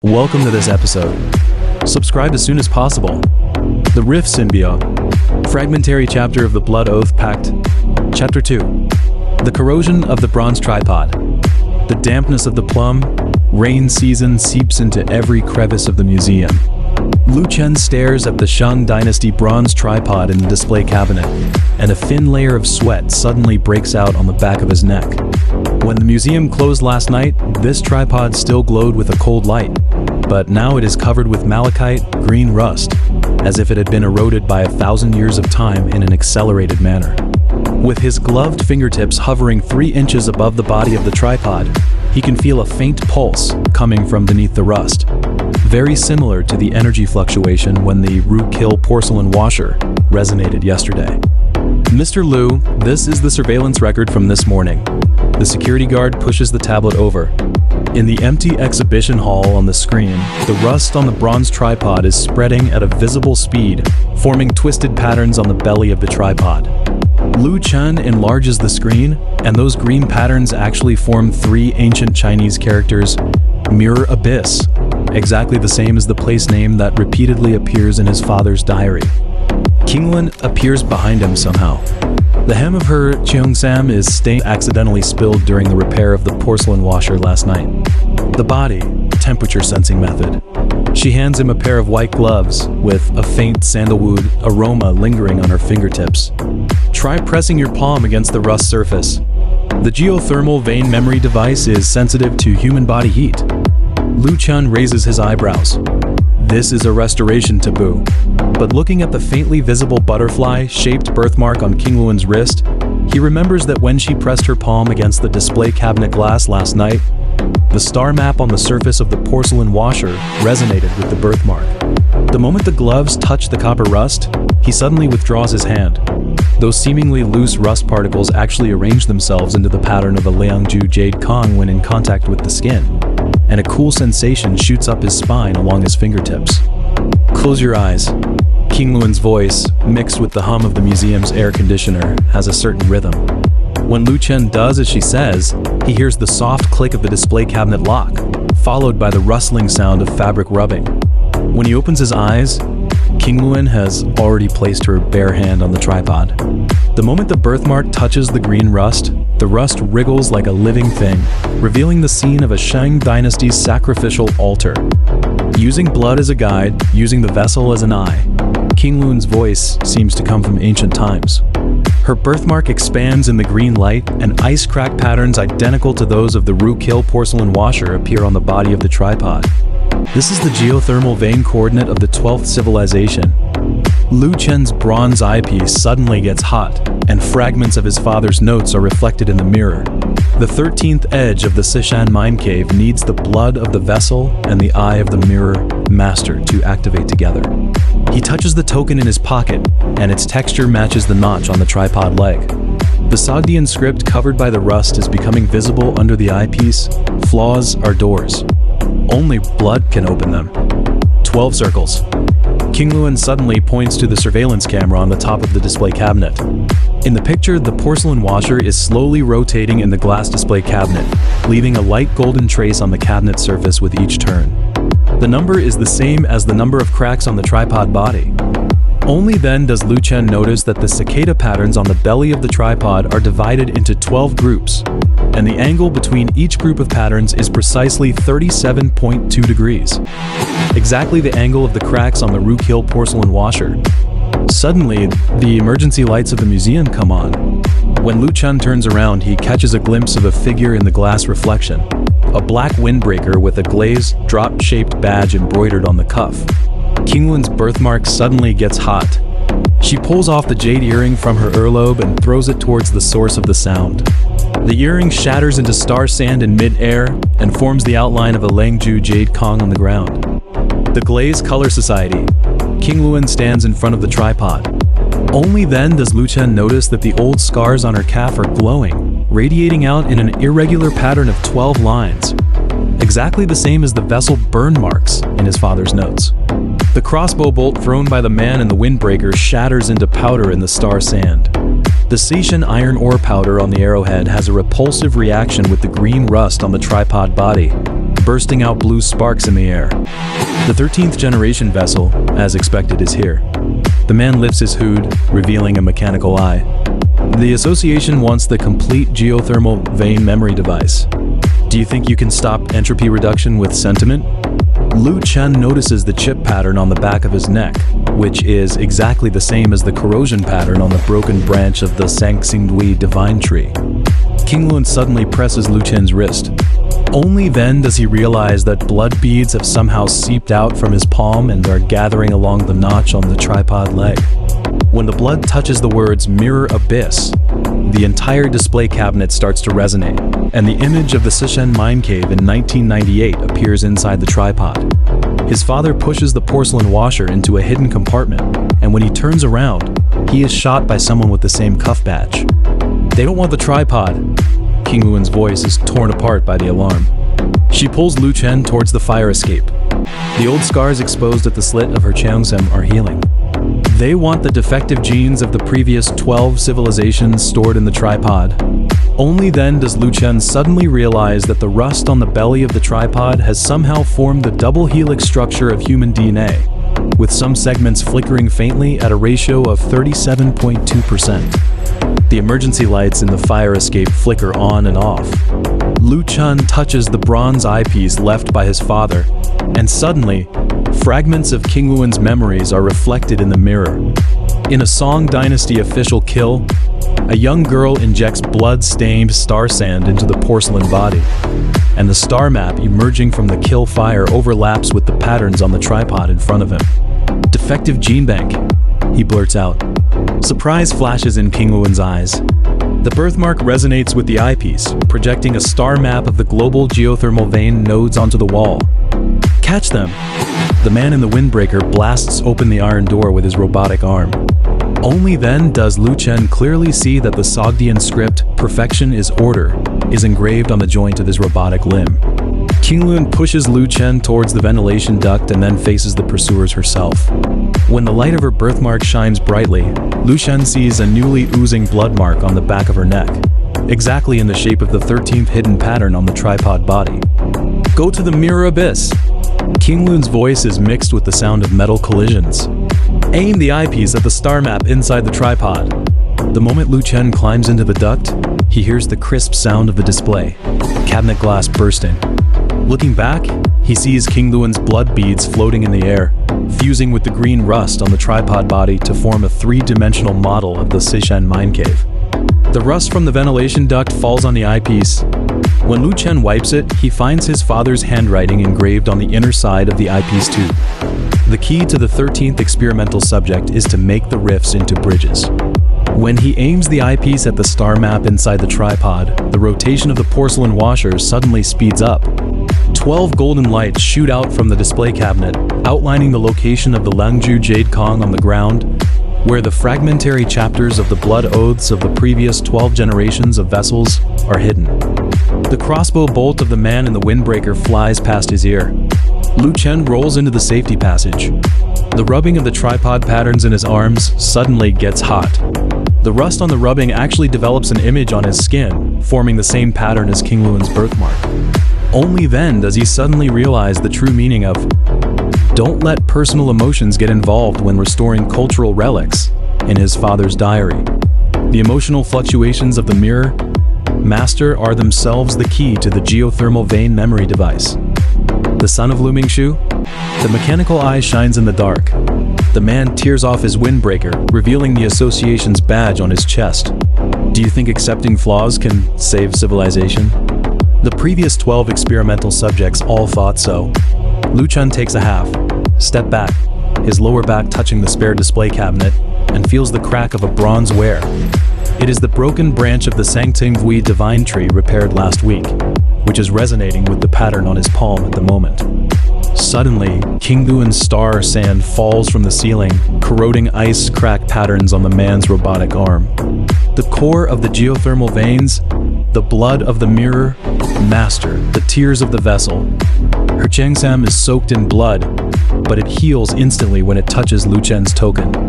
Welcome to this episode. Subscribe as soon as possible. The Rift Symbiote. Fragmentary chapter of the Blood Oath Pact. Chapter 2. The corrosion of the bronze tripod. The dampness of the plum. Rain season seeps into every crevice of the museum. Lu Chen stares at the Shang Dynasty bronze tripod in the display cabinet, and a thin layer of sweat suddenly breaks out on the back of his neck. When the museum closed last night, this tripod still glowed with a cold light, but now it is covered with malachite green rust, as if it had been eroded by 1,000 years of time in an accelerated manner. With his gloved fingertips hovering 3 inches above the body of the tripod, he can feel a faint pulse coming from beneath the rust, very similar to the energy fluctuation when the Root-Kill porcelain washer resonated yesterday. Mr. Liu, this is the surveillance record from this morning. The security guard pushes the tablet over. In the empty exhibition hall on the screen, the rust on the bronze tripod is spreading at a visible speed, forming twisted patterns on the belly of the tripod. Lu Chen enlarges the screen, and those green patterns actually form 3 ancient Chinese characters, Mirror Abyss, exactly the same as the place name that repeatedly appears in his father's diary. Qinglun appears behind him somehow. The hem of her cheongsam is stained, accidentally spilled during the repair of the porcelain washer last night. The body, temperature sensing method. She hands him a pair of white gloves with a faint sandalwood aroma lingering on her fingertips. Try pressing your palm against the rust surface. The geothermal vein memory device is sensitive to human body heat. Lu Chen raises his eyebrows. This is a restoration taboo, but looking at the faintly visible butterfly-shaped birthmark on Qinglun's wrist, he remembers that when she pressed her palm against the display cabinet glass last night, the star map on the surface of the porcelain washer resonated with the birthmark. The moment the gloves touch the copper rust, he suddenly withdraws his hand. Those seemingly loose rust particles actually arrange themselves into the pattern of a Liangju jade Kong when in contact with the skin, and a cool sensation shoots up his spine along his fingertips. Close your eyes. Qinglun's voice, mixed with the hum of the museum's air conditioner, has a certain rhythm. When Lu Chen does as she says, he hears the soft click of the display cabinet lock, followed by the rustling sound of fabric rubbing. When he opens his eyes, Qinglun has already placed her bare hand on the tripod. The moment the birthmark touches the green rust, the rust wriggles like a living thing, revealing the scene of a Shang Dynasty's sacrificial altar. Using blood as a guide, using the vessel as an eye, Qinglun's voice seems to come from ancient times. Her birthmark expands in the green light, and ice crack patterns identical to those of the Root-Kill porcelain washer appear on the body of the tripod. This is the geothermal vein coordinate of the 12th civilization. Lu Chen's bronze eyepiece suddenly gets hot, and fragments of his father's notes are reflected in the mirror. The 13th edge of the Sishan mine cave needs the blood of the vessel and the eye of the mirror master to activate together. He touches the token in his pocket, and its texture matches the notch on the tripod leg. The Sogdian script covered by the rust is becoming visible under the eyepiece. Flaws are doors. Only blood can open them. 12 circles. Qinglun suddenly points to the surveillance camera on the top of the display cabinet. In the picture, the porcelain washer is slowly rotating in the glass display cabinet, leaving a light golden trace on the cabinet surface with each turn. The number is the same as the number of cracks on the tripod body. Only then does Lu Chen notice that the cicada patterns on the belly of the tripod are divided into 12 groups, and the angle between each group of patterns is precisely 37.2 degrees. Exactly the angle of the cracks on the Root-Kill porcelain washer. Suddenly, the emergency lights of the museum come on. When Lu Chen turns around, he catches a glimpse of a figure in the glass reflection. A black windbreaker with a glazed, drop-shaped badge embroidered on the cuff. Qinglun's birthmark suddenly gets hot. She pulls off the jade earring from her earlobe and throws it towards the source of the sound. The earring shatters into star sand in mid-air and forms the outline of a Liangju jade Kong on the ground. The Glaze Color Society. Qinglun stands in front of the tripod. Only then does Lu Chen notice that the old scars on her calf are glowing, radiating out in an irregular pattern of 12 lines, exactly the same as the vessel burn marks in his father's notes. The crossbow bolt thrown by the man in the windbreaker shatters into powder in the star sand. The Sishan iron ore powder on the arrowhead has a repulsive reaction with the green rust on the tripod body. bursting out blue sparks in the air. The 13th generation vessel, as expected, is here. The man lifts his hood, revealing a mechanical eye. The association wants the complete geothermal vein memory device. Do you think you can stop entropy reduction with sentiment? Lu Chen notices the chip pattern on the back of his neck, which is exactly the same as the corrosion pattern on the broken branch of the Sangxingdui divine tree. King Lun suddenly presses Lu Chen's wrist. Only then does he realize that blood beads have somehow seeped out from his palm and are gathering along the notch on the tripod leg. When the blood touches the words "Mirror Abyss," the entire display cabinet starts to resonate, and the image of the Sishen mine cave in 1998 appears inside the tripod. His father pushes the porcelain washer into a hidden compartment, and when he turns around, he is shot by someone with the same cuff badge. They don't want the tripod. King Luan's voice is torn apart by the alarm. She pulls Lu Chen towards the fire escape. The old scars exposed at the slit of her cheongsam are healing. They want the defective genes of the previous 12 civilizations stored in the tripod. Only then does Lu Chen suddenly realize that the rust on the belly of the tripod has somehow formed the double helix structure of human DNA, with some segments flickering faintly at a ratio of 37.2%. The emergency lights in the fire escape flicker on and off. Lu Chen touches the bronze eyepiece left by his father, and suddenly, fragments of King Luan's memories are reflected in the mirror. In a Song Dynasty official kill, a young girl injects blood-stained star sand into the porcelain body, and the star map emerging from the kill fire overlaps with the patterns on the tripod in front of him. "Defective gene bank," he blurts out. Surprise flashes in King Luan's eyes. The birthmark resonates with the eyepiece, projecting a star map of the global geothermal vein nodes onto the wall. "Catch them!" The man in the windbreaker blasts open the iron door with his robotic arm. Only then does Lu Chen clearly see that the Sogdian script, "Perfection is order," is engraved on the joint of his robotic limb. King Luan pushes Lu Chen towards the ventilation duct and then faces the pursuers herself. When the light of her birthmark shines brightly, Lu Chen sees a newly oozing blood mark on the back of her neck, exactly in the shape of the 13th hidden pattern on the tripod body. "Go to the mirror abyss!" King Luan's voice is mixed with the sound of metal collisions. "Aim the eyepiece at the star map inside the tripod." The moment Lu Chen climbs into the duct, he hears the crisp sound of the display, cabinet glass bursting. Looking back, he sees King Luan's blood beads floating in the air, fusing with the green rust on the tripod body to form a three-dimensional model of the Sishen mine cave. The rust from the ventilation duct falls on the eyepiece. When Lu Chen wipes it, he finds his father's handwriting engraved on the inner side of the eyepiece tube. The key to the 13th experimental subject is to make the rifts into bridges. When he aims the eyepiece at the star map inside the tripod, the rotation of the porcelain washer suddenly speeds up. 12 golden lights shoot out from the display cabinet, outlining the location of the Langju Jade Kong on the ground, where the fragmentary chapters of the blood oaths of the previous 12 generations of vessels are hidden. The crossbow bolt of the man in the windbreaker flies past his ear. Lu Chen rolls into the safety passage. The rubbing of the tripod patterns in his arms suddenly gets hot. The rust on the rubbing actually develops an image on his skin, forming the same pattern as King Luan's birthmark. Only then does he suddenly realize the true meaning of "Don't let personal emotions get involved when restoring cultural relics" in his father's diary. The emotional fluctuations of the mirror master are themselves the key to the geothermal vein memory device. The son of Luming-Shu? The mechanical eye shines in the dark. The man tears off his windbreaker, revealing the association's badge on his chest. Do you think accepting flaws can save civilization? The previous 12 experimental subjects all thought so. Lu Chen takes a half, step back, his lower back touching the spare display cabinet, and feels the crack of a bronze ware. It is the broken branch of the Sangxingdui divine tree repaired last week, which is resonating with the pattern on his palm at the moment. Suddenly, King Luan's star sand falls from the ceiling, corroding ice crack patterns on the man's robotic arm. The core of the geothermal veins, the blood of the mirror, master, the tears of the vessel. Her cheongsam is soaked in blood, but it heals instantly when it touches Lu Chen's token.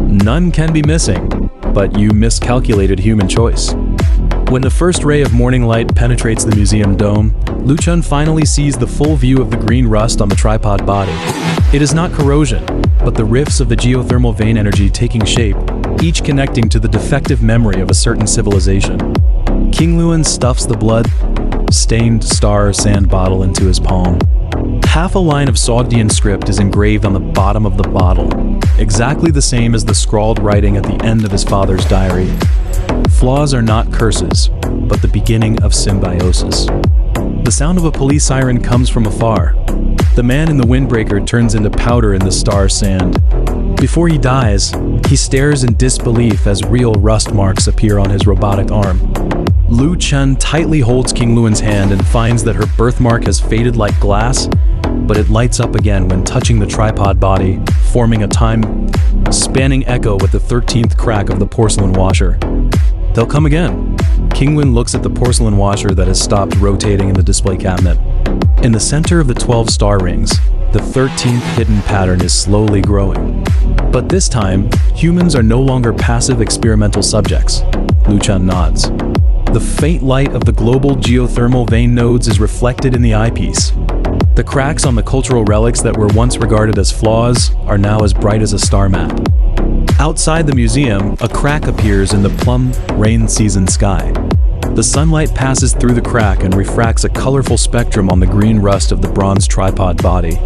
None can be missing, but you miscalculated human choice. When the first ray of morning light penetrates the museum dome, Lu Chun finally sees the full view of the green rust on the tripod body. It is not corrosion, but the rifts of the geothermal vein energy taking shape, each connecting to the defective memory of a certain civilization. King Luan stuffs the blood-stained star sand bottle into his palm. Half a line of Sogdian script is engraved on the bottom of the bottle, exactly the same as the scrawled writing at the end of his father's diary. Flaws are not curses, but the beginning of symbiosis. The sound of a police siren comes from afar. The man in the windbreaker turns into powder in the star sand. Before he dies, he stares in disbelief as real rust marks appear on his robotic arm. Lu Chun tightly holds King Luan's hand and finds that her birthmark has faded like glass, but it lights up again when touching the tripod body, forming a time-spanning echo with the 13th crack of the porcelain washer. They'll come again. King Luan looks at the porcelain washer that has stopped rotating in the display cabinet. In the center of the 12 star rings, the 13th hidden pattern is slowly growing. But this time, humans are no longer passive experimental subjects. Lu Chun nods. The faint light of the global geothermal vein nodes is reflected in the eyepiece. The cracks on the cultural relics that were once regarded as flaws are now as bright as a star map. Outside the museum, a crack appears in the plum rain season sky. The sunlight passes through the crack and refracts a colorful spectrum on the green rust of the bronze tripod body.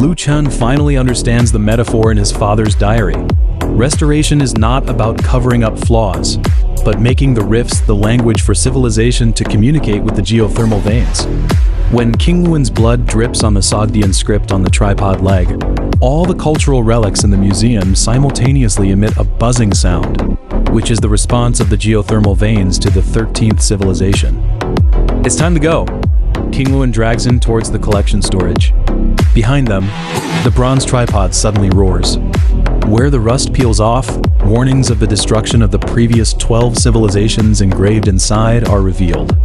Lu Chun finally understands the metaphor in his father's diary. Restoration is not about covering up flaws, but making the rifts the language for civilization to communicate with the geothermal veins. When King Luan's blood drips on the Sogdian script on the tripod leg, all the cultural relics in the museum simultaneously emit a buzzing sound, which is the response of the geothermal veins to the 13th civilization. It's time to go. King Luan drags him towards the collection storage. Behind them, the bronze tripod suddenly roars. Where the rust peels off, warnings of the destruction of the previous 12 civilizations engraved inside are revealed.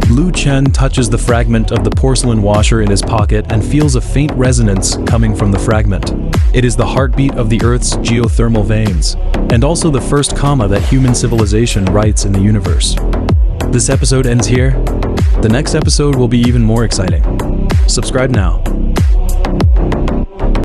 Lu Chun touches the fragment of the porcelain washer in his pocket and feels a faint resonance coming from the fragment. It is the heartbeat of the Earth's geothermal veins, and also the first comma that human civilization writes in the universe. This episode ends here. The next episode will be even more exciting. Subscribe now.